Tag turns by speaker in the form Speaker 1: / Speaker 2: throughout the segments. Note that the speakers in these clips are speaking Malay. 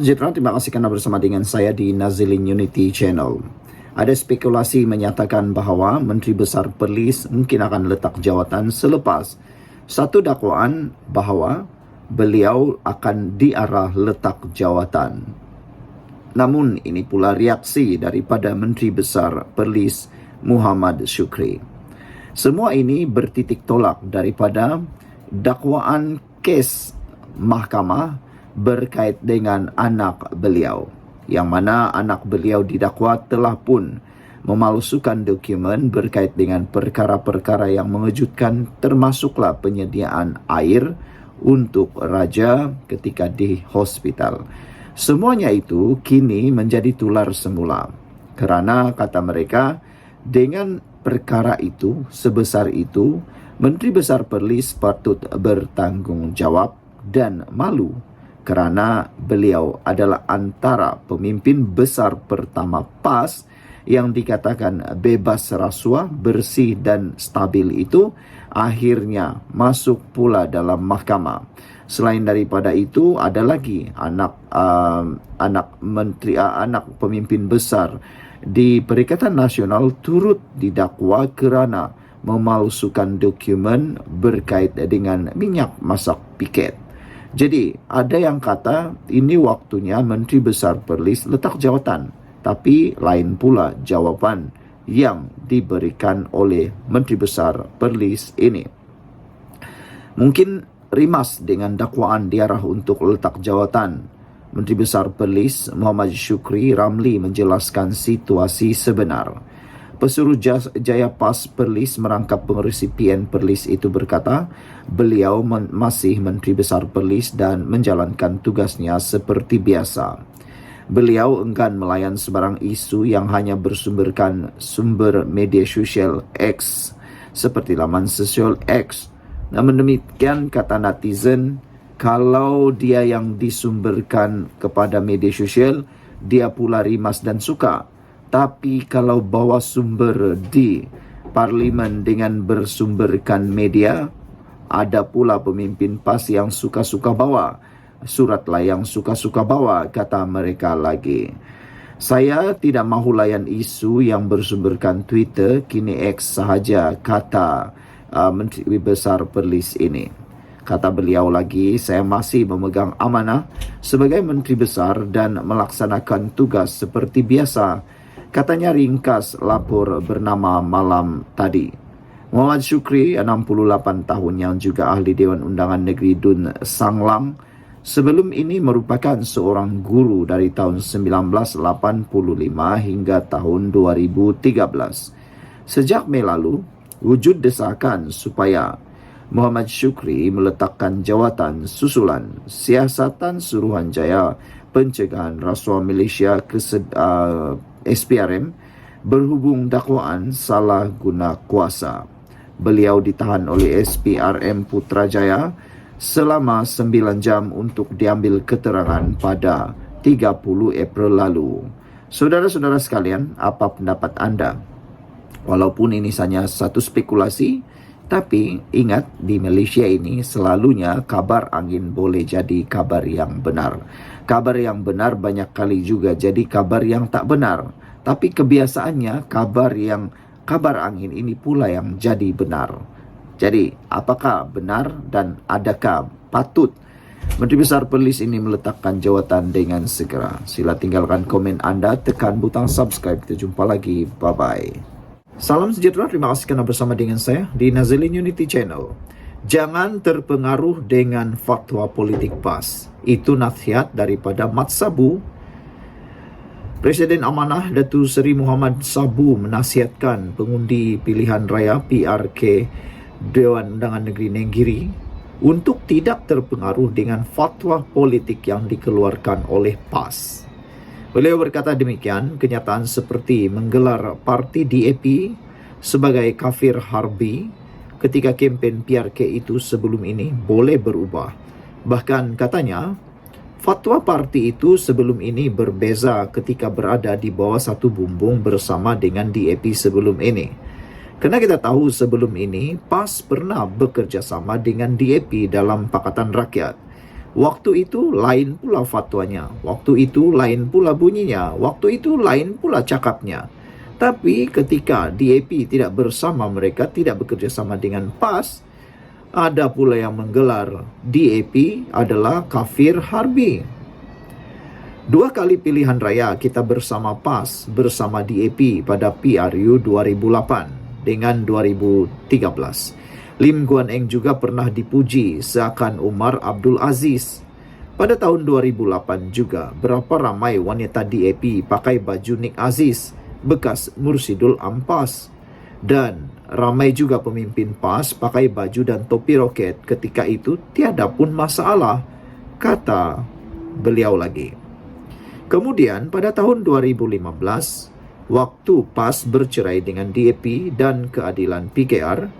Speaker 1: Sejahtera, terima kasih kerana bersama dengan saya di Nazilin Unity Channel. Ada spekulasi menyatakan bahawa Menteri Besar Perlis mungkin akan letak jawatan selepas satu dakwaan bahawa beliau akan diarah letak jawatan. Namun ini pula reaksi daripada Menteri Besar Perlis Muhammad Shukri. Semua ini bertitik tolak daripada dakwaan kes mahkamah berkait dengan anak beliau, yang mana anak beliau didakwa telah pun memalsukan dokumen berkait dengan perkara-perkara yang mengejutkan, termasuklah penyediaan air untuk raja ketika di hospital. Semuanya itu kini menjadi tular semula, kerana kata mereka, dengan perkara itu sebesar itu, Menteri Besar Perlis patut bertanggungjawab dan malu, kerana beliau adalah antara pemimpin besar pertama PAS yang dikatakan bebas rasuah, bersih dan stabil itu akhirnya masuk pula dalam mahkamah. Selain daripada itu, ada lagi anak pemimpin besar di Perikatan Nasional turut didakwa kerana memalsukan dokumen berkait dengan minyak masak piket. Jadi, ada yang kata ini waktunya Menteri Besar Perlis letak jawatan, tapi lain pula jawapan yang diberikan oleh Menteri Besar Perlis ini. Mungkin rimas dengan dakwaan diarah untuk letak jawatan. Menteri Besar Perlis Muhammad Shukri Ramli menjelaskan situasi sebenar. Pesuruh Jaya PAS Perlis merangkap pengerusi PN Perlis itu berkata, beliau masih Menteri Besar Perlis dan menjalankan tugasnya seperti biasa. Beliau enggan melayan sebarang isu yang hanya bersumberkan sumber media sosial X seperti laman sosial X. Namun demikian, kata netizen, kalau dia yang disumberkan kepada media sosial, dia pula rimas dan suka. Tapi kalau bawa sumber di parlimen dengan bersumberkan media, ada pula pemimpin PAS yang suka-suka bawa. Suratlah yang suka-suka bawa, kata mereka lagi. Saya tidak mahu layan isu yang bersumberkan Twitter, kini X sahaja, kata Menteri Besar Perlis ini. Kata beliau lagi, saya masih memegang amanah sebagai Menteri Besar dan melaksanakan tugas seperti biasa. Katanya ringkas lapor bernama malam tadi. Muhammad Shukri, 68 tahun, yang juga ahli Dewan Undangan Negeri Dun Sanglang, sebelum ini merupakan seorang guru dari tahun 1985 hingga tahun 2013. Sejak Mei lalu, wujud desakan supaya Muhammad Shukri meletakkan jawatan susulan Siasatan Suruhanjaya Pencegahan Rasuah Malaysia SPRM berhubung dakwaan salah guna kuasa. Beliau ditahan oleh SPRM Putrajaya selama 9 jam untuk diambil keterangan pada 30 April lalu. Saudara-saudara sekalian, apa pendapat anda? Walaupun ini hanya satu spekulasi, tapi ingat, di Malaysia ini selalunya kabar angin boleh jadi kabar yang benar. Kabar yang benar banyak kali juga jadi kabar yang tak benar. Tapi kebiasaannya kabar angin ini pula yang jadi benar. Jadi, apakah benar dan adakah patut Menteri Besar Perlis ini meletakkan jawatan dengan segera? Sila tinggalkan komen anda, tekan butang subscribe. Kita jumpa lagi. Bye-bye. Salam sejahtera, terima kasih kerana bersama dengan saya di Nazilin Unity Channel. Jangan terpengaruh dengan fatwa politik PAS. Itu nasihat daripada Mat Sabu. Presiden Amanah Datuk Seri Muhammad Sabu menasihatkan pengundi pilihan raya PRK Dewan Undangan Negeri Nenggiri untuk tidak terpengaruh dengan fatwa politik yang dikeluarkan oleh PAS. Beliau berkata demikian, kenyataan seperti menggelar parti DAP sebagai kafir harbi ketika kempen PRK itu sebelum ini boleh berubah. Bahkan katanya, fatwa parti itu sebelum ini berbeza ketika berada di bawah satu bumbung bersama dengan DAP sebelum ini. Kerana kita tahu sebelum ini, PAS pernah bekerjasama dengan DAP dalam Pakatan Rakyat. Waktu itu lain pula fatwanya, waktu itu lain pula bunyinya, waktu itu lain pula cakapnya. Tapi ketika DAP tidak bersama mereka, tidak bekerja sama dengan PAS, ada pula yang menggelar DAP adalah kafir harbi. 2 kali pilihan raya kita bersama PAS, bersama DAP pada PRU 2008 dengan 2013. Lim Guan Eng juga pernah dipuji seakan Umar Abdul Aziz. Pada tahun 2008 juga, berapa ramai wanita DAP pakai baju Nik Aziz, bekas Mursidul Ampas. Dan ramai juga pemimpin PAS pakai baju dan topi roket. Ketika itu tiada pun masalah, kata beliau lagi. Kemudian pada tahun 2015, waktu PAS bercerai dengan DAP dan keadilan PKR,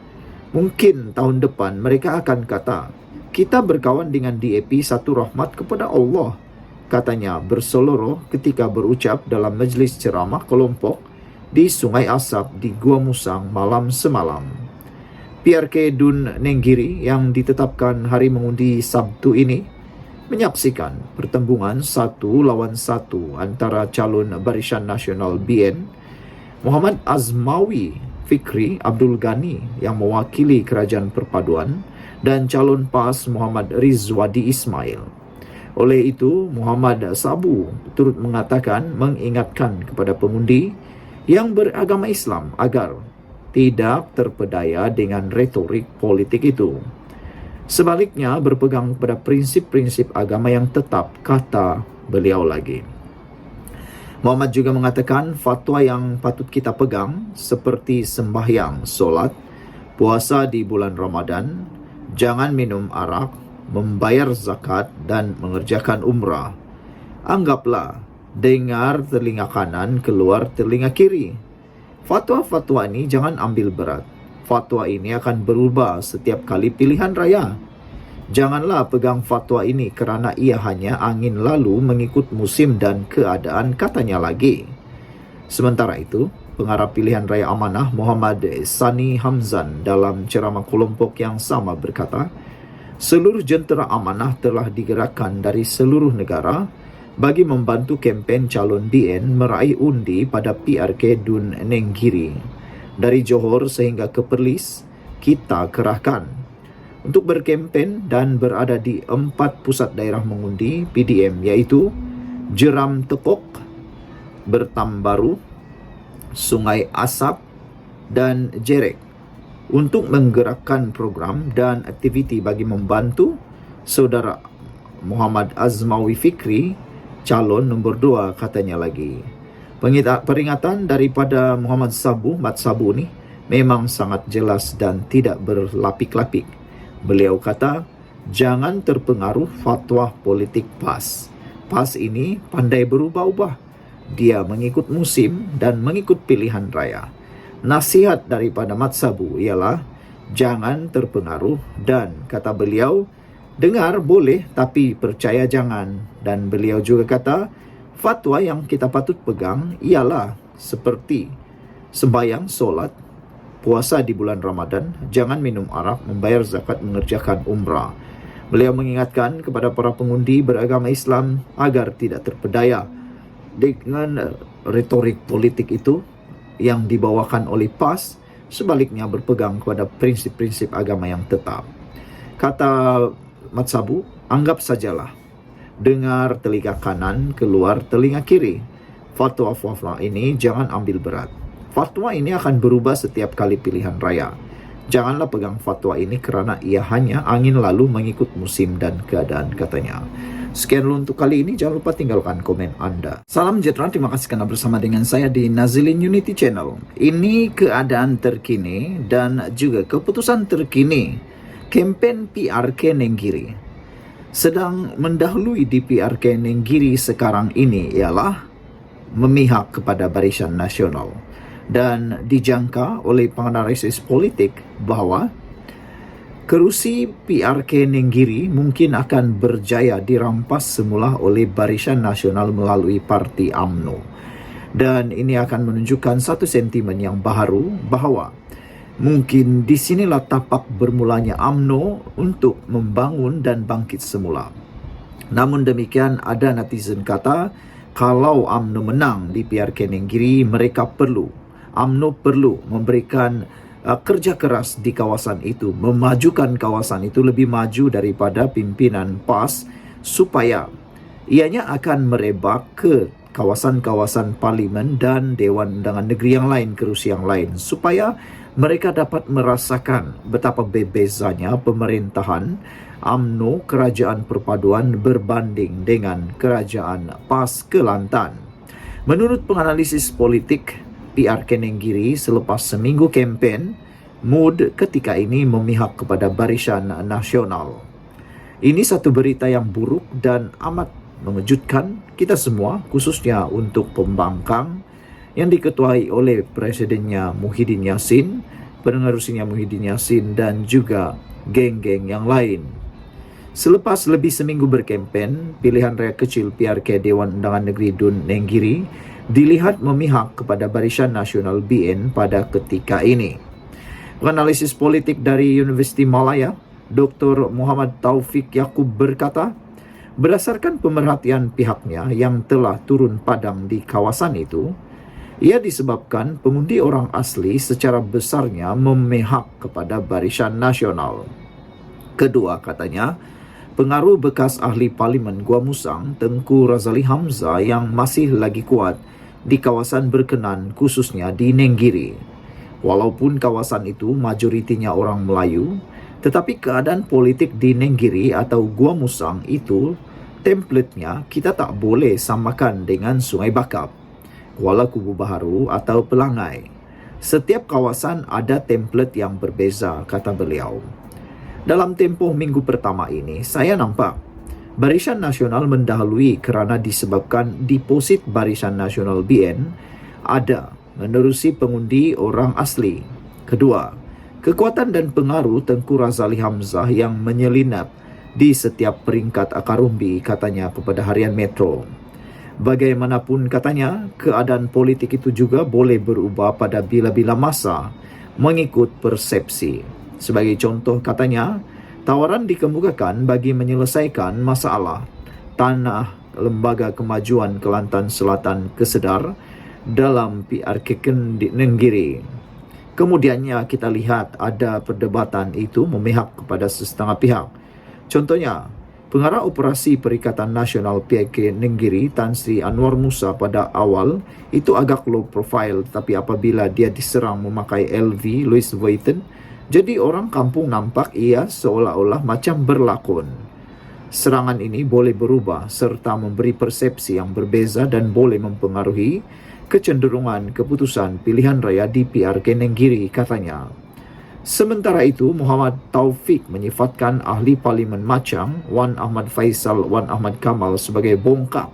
Speaker 1: mungkin tahun depan mereka akan kata, kita berkawan dengan DAP satu rahmat kepada Allah, katanya berseloroh ketika berucap dalam majlis ceramah kelompok di Sungai Asap di Gua Musang malam semalam. PRK Dun Nenggiri yang ditetapkan hari mengundi Sabtu ini menyaksikan pertembungan 1 lawan 1 antara calon Barisan Nasional BN Muhammad Azmawi Fikri Abdul Ghani yang mewakili Kerajaan Perpaduan dan calon PAS Muhammad Rizwadi Ismail. Oleh itu, Muhammad Sabu turut mengingatkan kepada pengundi yang beragama Islam agar tidak terpedaya dengan retorik politik itu. Sebaliknya, berpegang pada prinsip-prinsip agama yang tetap, kata beliau lagi. Muhammad juga mengatakan fatwa yang patut kita pegang seperti sembahyang, solat, puasa di bulan Ramadan, jangan minum arak, membayar zakat dan mengerjakan umrah. Anggaplah dengar telinga kanan, keluar telinga kiri. Fatwa-fatwa ini jangan ambil berat. Fatwa ini akan berubah setiap kali pilihan raya. Janganlah pegang fatwa ini kerana ia hanya angin lalu mengikut musim dan keadaan, katanya lagi. Sementara itu, pengarah pilihan raya amanah Muhammad Sani Hamzan dalam ceramah kelompok yang sama berkata, seluruh jentera amanah telah digerakkan dari seluruh negara bagi membantu kempen calon BN meraih undi pada PRK Dun Nenggiri. Dari Johor sehingga ke Perlis, kita kerahkan untuk berkempen dan berada di 4 pusat daerah mengundi PDM, iaitu Jeram Tekok, Bertambaru, Sungai Asap dan Jerek, untuk menggerakkan program dan aktiviti bagi membantu saudara Muhammad Azmawi Fikri, calon nombor 2, katanya lagi. Peringatan daripada Muhammad Mat Sabu ni memang sangat jelas dan tidak berlapik-lapik. Beliau kata, jangan terpengaruh fatwa politik PAS. PAS ini pandai berubah-ubah. Dia mengikut musim dan mengikut pilihan raya. Nasihat daripada Mat Sabu ialah, jangan terpengaruh dan, kata beliau, dengar boleh tapi percaya jangan. Dan beliau juga kata, fatwa yang kita patut pegang ialah seperti sembahyang, solat, puasa di bulan Ramadan, jangan minum arak, membayar zakat, mengerjakan umrah. Beliau mengingatkan kepada para pengundi beragama Islam agar tidak terpedaya dengan retorik politik itu yang dibawakan oleh PAS, sebaliknya berpegang kepada prinsip-prinsip agama yang tetap. Kata Mat Sabu, anggap sajalah, dengar telinga kanan, keluar telinga kiri. Fatwa-fatwa ini jangan ambil berat. Fatwa ini akan berubah setiap kali pilihan raya. Janganlah pegang fatwa ini kerana ia hanya angin lalu mengikut musim dan keadaan, katanya. Sekian dulu untuk kali ini. Jangan lupa tinggalkan komen anda. Salam sejahtera. Terima kasih kerana bersama dengan saya di Nazilin Unity Channel. Ini keadaan terkini dan juga keputusan terkini kempen PRK Nenggiri. Sedang mendahului di PRK Nenggiri sekarang ini ialah memihak kepada Barisan Nasional. Dan dijangka oleh penganalisis politik bahawa kerusi PRK Nenggiri mungkin akan berjaya dirampas semula oleh Barisan Nasional melalui Parti UMNO. Dan ini akan menunjukkan satu sentimen yang baharu bahawa mungkin di sinilah tapak bermulanya UMNO untuk membangun dan bangkit semula. Namun demikian, ada netizen kata, kalau UMNO menang di PRK Nenggiri, UMNO perlu memberikan kerja keras di kawasan itu, memajukan kawasan itu lebih maju daripada pimpinan PAS supaya ianya akan merebak ke kawasan-kawasan parlimen dan Dewan Undangan Negeri yang lain, kerusi yang lain, supaya mereka dapat merasakan betapa bezanya pemerintahan UMNO Kerajaan Perpaduan berbanding dengan Kerajaan PAS Kelantan. Menurut penganalisis politik PRK Nenggiri, selepas seminggu kempen, mood ketika ini memihak kepada Barisan Nasional. Ini satu berita yang buruk dan amat mengejutkan kita semua, khususnya untuk pembangkang yang diketuai oleh Presidennya Muhyiddin Yassin, penerusinya Muhyiddin Yassin dan juga geng-geng yang lain. Selepas lebih seminggu berkempen, pilihan raya kecil PRK Dewan Undangan Negeri Dun Nenggiri dilihat memihak kepada Barisan Nasional BN pada ketika ini. Penganalisis politik dari Universiti Malaya, Dr. Muhammad Taufik Yaakob berkata, berdasarkan pemerhatian pihaknya yang telah turun padang di kawasan itu, ia disebabkan pengundi orang asli secara besarnya memihak kepada Barisan Nasional. Kedua, katanya, pengaruh bekas ahli parlimen Gua Musang, Tengku Razali Hamzah yang masih lagi kuat di kawasan berkenan, khususnya di Nenggiri. Walaupun kawasan itu majoritinya orang Melayu, tetapi keadaan politik di Nenggiri atau Gua Musang itu, templatenya kita tak boleh samakan dengan Sungai Bakap, Kuala Kubu Baharu atau Pelangai. Setiap kawasan ada template yang berbeza, kata beliau. Dalam tempoh minggu pertama ini, saya nampak Barisan Nasional mendahului kerana disebabkan deposit Barisan Nasional BN ada menerusi pengundi orang asli. Kedua, kekuatan dan pengaruh Tengku Razali Hamzah yang menyelinap di setiap peringkat akar umbi, katanya kepada Harian Metro. Bagaimanapun, katanya, keadaan politik itu juga boleh berubah pada bila-bila masa mengikut persepsi. Sebagai contoh, katanya, tawaran dikemukakan bagi menyelesaikan masalah tanah Lembaga Kemajuan Kelantan Selatan Kesedar dalam PRK Nenggiri. Kemudiannya kita lihat ada perdebatan itu memihak kepada setengah pihak. Contohnya, Pengarah Operasi Perikatan Nasional PRK Nenggiri, Tan Sri Anwar Musa pada awal itu agak low profile, tetapi apabila dia diserang memakai LV Louis Vuitton, jadi orang kampung nampak ia seolah-olah macam berlakon. Serangan ini boleh berubah serta memberi persepsi yang berbeza dan boleh mempengaruhi kecenderungan keputusan pilihan raya di PRK Nenggiri, katanya. Sementara itu, Muhammad Taufik menyifatkan ahli Parlimen Machang, Wan Ahmad Faisal Wan Ahmad Kamal sebagai bongkak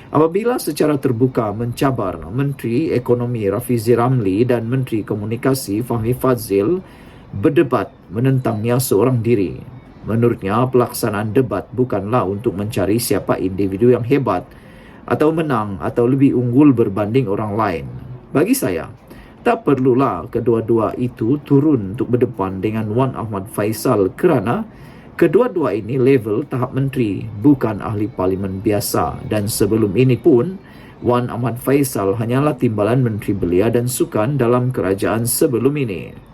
Speaker 1: apabila secara terbuka mencabar Menteri Ekonomi Rafizi Ramli dan Menteri Komunikasi Fahmi Fadzil berdebat menentangnya seorang diri. Menurutnya, pelaksanaan debat bukanlah untuk mencari siapa individu yang hebat atau menang atau lebih unggul berbanding orang lain. Bagi saya, tak perlulah kedua-dua itu turun untuk berdepan dengan Wan Ahmad Faisal kerana kedua-dua ini level tahap menteri, bukan ahli parlimen biasa. Dan sebelum ini pun, Wan Ahmad Faisal hanyalah timbalan menteri belia dan sukan dalam kerajaan sebelum ini.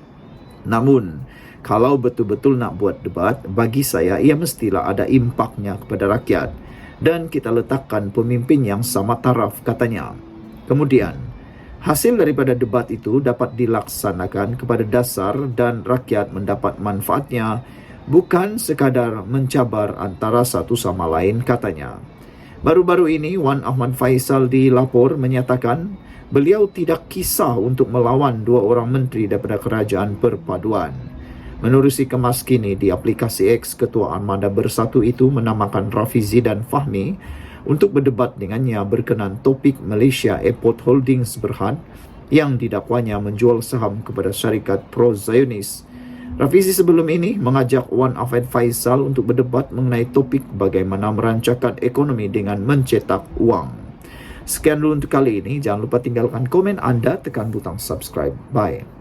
Speaker 1: Namun, kalau betul-betul nak buat debat, bagi saya ia mestilah ada impaknya kepada rakyat dan kita letakkan pemimpin yang sama taraf, katanya. Kemudian, hasil daripada debat itu dapat dilaksanakan kepada dasar dan rakyat mendapat manfaatnya, bukan sekadar mencabar antara satu sama lain, katanya. Baru-baru ini, Wan Ahmad Faisal dilapor menyatakan beliau tidak kisah untuk melawan dua orang menteri daripada Kerajaan Perpaduan. Menerusi kemas kini di aplikasi X, Ketua Armada Bersatu itu menamakan Rafizi dan Fahmi untuk berdebat dengannya berkenan topik Malaysia Airport Holdings Berhad yang didakwanya menjual saham kepada syarikat pro-Zionis. Rafizi sebelum ini mengajak Wan Ahmad Faisal untuk berdebat mengenai topik bagaimana merancangkan ekonomi dengan mencetak wang. Sekian dulu untuk kali ini. Jangan lupa tinggalkan komen anda, tekan butang subscribe. Bye.